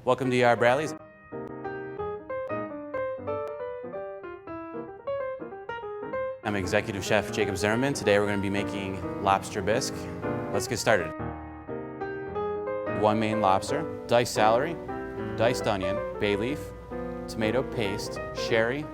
Welcome to our Bradley's. I'm Executive Chef Jake Zimmerman. Today we're going to be making Lobster Bisque. Let's get started. One main lobster, diced celery, diced onion, bay leaf, tomato paste, sherry,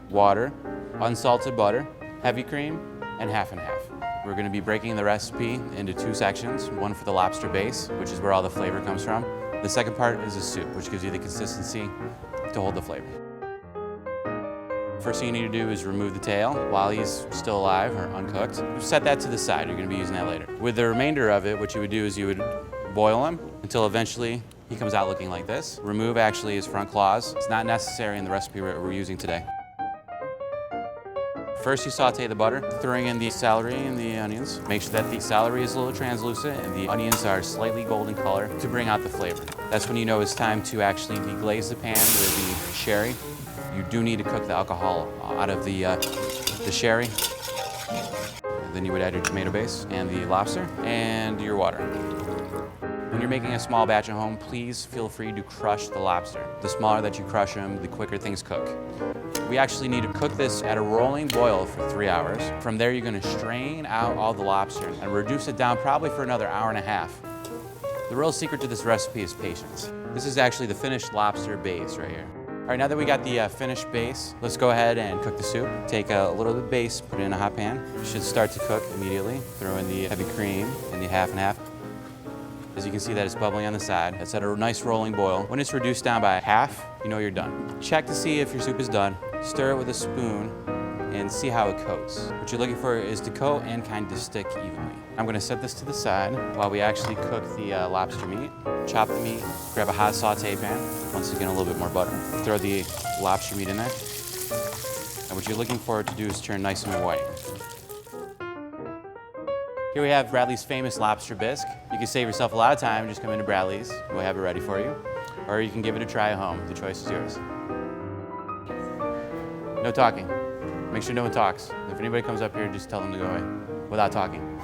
water, unsalted butter, heavy cream, and half and half. We're going to be breaking the recipe into two sections, one for the lobster base, which is where all the flavor comes from. The second part is a soup, which gives you the consistency to hold the flavor. First thing you need to do is remove the tail while he's still alive or uncooked. Set that to the side, you're going to be using that later. With the remainder of it, what you would do is you would boil him until eventually he comes out looking like this. Remove actually his front claws. It's not necessary in the recipe we're using today. First you saute the butter, throwing in the celery and the onions. Make sure that the celery is a little translucent and the onions are slightly golden color to bring out the flavor. That's when you know it's time to actually deglaze the pan with the sherry. You do need to cook the alcohol out of the sherry. Then you would add your tomato base and the lobster and your water. When you're making a small batch at home, please feel free to crush the lobster. The smaller that you crush them, the quicker things cook. We actually need to cook this at a rolling boil for 3 hours. From there, you're going to strain out all the lobster and reduce it down probably for another hour and a half. The real secret to this recipe is patience. This is actually the finished lobster base right here. All right, now that we got the finished base, let's go ahead and cook the soup. Take a little bit of base, put it in a hot pan. It should start to cook immediately. Throw in the heavy cream and the half and half. As you can see that it's bubbling on the side. It's at a nice rolling boil. When it's reduced down by half, you know you're done. Check to see if your soup is done. Stir it with a spoon and see how it coats. What you're looking for is to coat and kind of stick evenly. I'm gonna set this to the side while we actually cook the lobster meat. Chop the meat, grab a hot saute pan. Once again, a little bit more butter. Throw the lobster meat in there. And what you're looking for it to do is turn nice and white. Here we have Bradley's famous lobster bisque. You can save yourself a lot of time, just come into Bradley's, we'll have it ready for you. Or you can give it a try at home, the choice is yours. No talking. Make sure no one talks. If anybody comes up here, just tell them to go away without talking.